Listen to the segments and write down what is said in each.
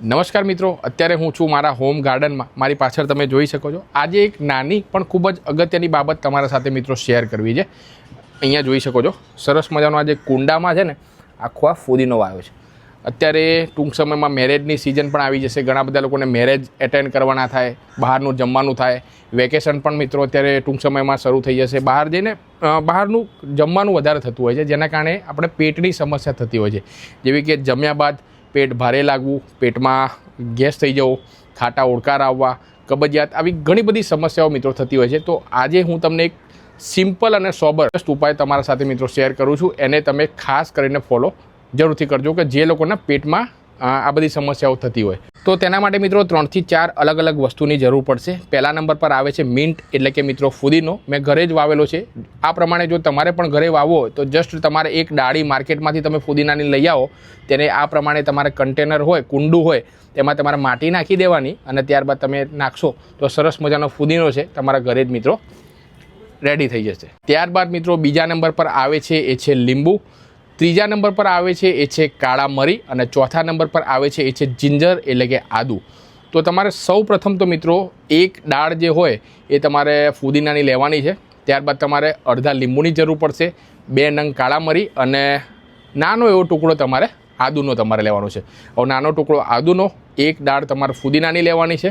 નમસ્કાર મિત્રો, અત્યારે હું છું મારા હોમ ગાર્ડનમાં. મારી પાછળ તમે જોઈ શકો છો. આજે એક નાની પણ ખૂબ જ અગત્યની બાબત તમારા સાથે મિત્રો શેર કરવી છે. અહીંયા જોઈ શકો છો સરસ મજાનો આજે કુંડામાં છે ને આખો આ ફુદીનો વાવ્યો છે. અત્યારે ટૂંક સમયમાં મેરેજની સિઝન પણ આવી જશે. ઘણા બધા લોકોને મેરેજ એટેન્ડ કરવાના થાય, બહારનું જમવાનું થાય, વેકેશન પણ મિત્રો અત્યારે ટૂંક સમયમાં શરૂ થઈ જશે. બહાર જઈને બહારનું જમવાનું વધારે થતું હોય છે, જેના કારણે આપણે પેટની સમસ્યા થતી હોય છે, જેવી કે જમ્યા બાદ પેટ ભારે લાગવું, પેટમાં ગેસ થઈ જવો, ખાટા ઓડકાર આવવા, કબજિયાત, આવી ઘણી બધી સમસ્યાઓ મિત્રો થતી હોય છે. તો આજે હું તમને એક સિમ્પલ અને સોબર ઉપાય તમારા સાથે મિત્રો શેર કરું છું. એને તમે ખાસ કરીને ફોલો જરૂરથી કરજો કે જે લોકોના પેટમાં આ બધી સમસ્યાઓ થતી હોય. તો તેના માટે મિત્રો 3 થી 4 અલગ અલગ વસ્તુની જરૂર પડશે. પહેલા નંબર પર આવે છે મિન્ટ, એટલે કે મિત્રો ફુદીનો. મેં ઘરે જ વાવેલો છે. આ પ્રમાણે જો તમારે પણ ઘરે વાવવો હોય તો જસ્ટ તમારે એક ડાળી માર્કેટમાંથી તમે ફુદીનાની લઈ આવો. તેને આ પ્રમાણે તમારે કન્ટેનર હોય, કુંડું હોય, તેમાં તમારે માટી નાખી દેવાની અને ત્યારબાદ તમે નાખશો તો સરસ મજાનો ફુદીનો છે તમારા ઘરે જ મિત્રો રેડી થઈ જશે. ત્યારબાદ મિત્રો બીજા નંબર પર આવે છે એ છે લીંબુ. ત્રીજા નંબર પર આવે છે એ છે કાળા મરી અને ચોથા નંબર પર આવે છે એ છે જિંજર, એટલે કે આદુ. તો તમારે સૌ પ્રથમ તો મિત્રો એક ડાળ જે હોય એ તમારે ફુદીનાની લેવાની છે. ત્યારબાદ તમારે અડધા લીંબુની જરૂર પડશે, 2 નંગ કાળા મરી અને નાનો એવો ટુકડો તમારે આદુનો તમારે લેવાનો છે. હવે નાનો ટુકડો આદુનો, એક ડાળ તમારે ફુદીનાની લેવાની છે,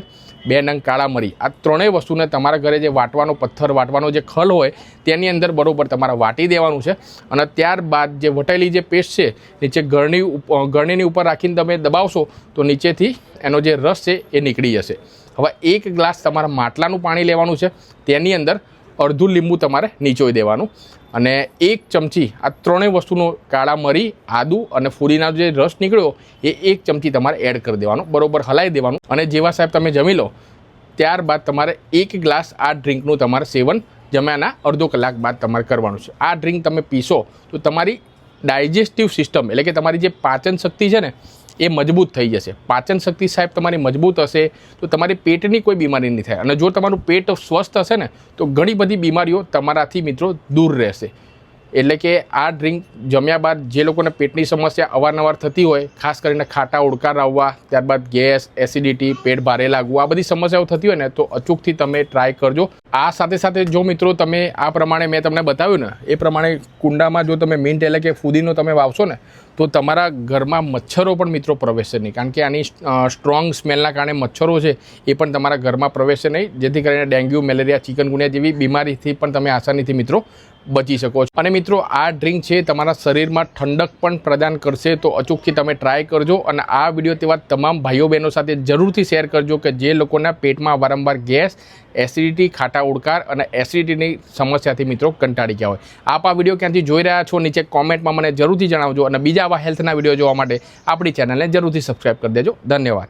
2 નંગ કાળા મરી. આ ત્રણેય વસ્તુને તમારા ઘરે જે વાટવાનો પથ્થર, વાટવાનો જે ખલ હોય તેની અંદર બરાબર તમારે વાટી દેવાનું છે. અને ત્યારબાદ જે વટાયેલી જે પેસ્ટ છે નીચે ગળણીની ઉપર રાખીને તમે દબાવશો તો નીચેથી એનો જે રસ છે એ નીકળી જશે. હવે 1 ગ્લાસ તમારા માટલાનું પાણી લેવાનું છે, તેની અંદર અડધું લીંબુ તમારે નીચોઈ દેવાનું અને 1 ચમચી આ ત્રણેય વસ્તુનો કાળા મરી, આદુ અને ફુદીનાનો જે રસ નીકળ્યો એ 1 ચમચી તમારે એડ કરી દેવાનો, બરાબર હલાવી દેવાનું. અને જેવા સાહેબ તમે જમી લો ત્યારબાદ તમારે 1 ગ્લાસ આ ડ્રિંકનું તમારે સેવન જમ્યાના અડધો કલાક બાદ તમારે કરવાનું છે. આ ડ્રિંક તમે પીશો તો તમારી ડાયજેસ્ટિવ સિસ્ટમ, એટલે કે તમારી જે પાચન શક્તિ છે ને એ મજબૂત થઈ જશે. પાચન શક્તિ સાહેબ તમારી મજબૂત હશે તો તમારી પેટની કોઈ બીમારી નહીં થાય. અને જો તમારું પેટ સ્વસ્થ હશે ને તો ઘણી બધી બીમારીઓ તમારાથી મિત્રો દૂર રહેશે. એટલે કે આ ડ્રિંક જમ્યા બાદ જે લોકોને પેટની સમસ્યા અવારનવાર થતી હોય, ખાસ કરીને ખાટા ઓડકાર આવવા, ત્યારબાદ ગેસ, એસિડિટી, પેટ ભારે લાગવું, આ બધી સમસ્યાઓ થતી હોય ને તો અચૂકથી તમે ટ્રાય કરજો. આ સાથે સાથે જો મિત્રો તમે આ પ્રમાણે મેં તમને બતાવ્યું ને એ પ્રમાણે કુંડામાં જો તમે મિન્ટ એટલે કે ફુદીનો તમે વાવશો ને તો તમારા ઘરમાં મચ્છરો પણ મિત્રો પ્રવેશશે નહીં. કારણ કે આની સ્ટ્રોંગ સ્મેલના કારણે મચ્છરો છે એ પણ તમારા ઘરમાં પ્રવેશશે નહીં, જેથી કરીને ડેન્ગ્યુ, મેલેરિયા, ચિકનગુનિયા જેવી બીમારીથી પણ તમે આસાનીથી મિત્રો બચી શકો છો. અને મિત્રો આ ડ્રિંક છે તમારા શરીરમાં ઠંડક પણ પ્રદાન કરશે. તો અચૂકથી તમે ટ્રાય કરજો અને આ વિડીયો તેવા તમામ ભાઈઓ બહેનો સાથે જરૂરથી શેર કરજો કે જે લોકોના પેટમાં વારંવાર ગેસ, એસિડિટી, ખાટા ઓડકાર અને એસિડિટીની સમસ્યાથી મિત્રો કંટાળી ગયા હોય. આપ આ વિડીયો ક્યાંથી જોઈ રહ્યા છો નીચે કોમેન્ટમાં મને જરૂરથી જણાવજો અને બીજા આવા હેલ્થના વિડીયો જોવા માટે આપણી ચેનલને જરૂરથી સબસ્ક્રાઈબ કરી દેજો. ધન્યવાદ.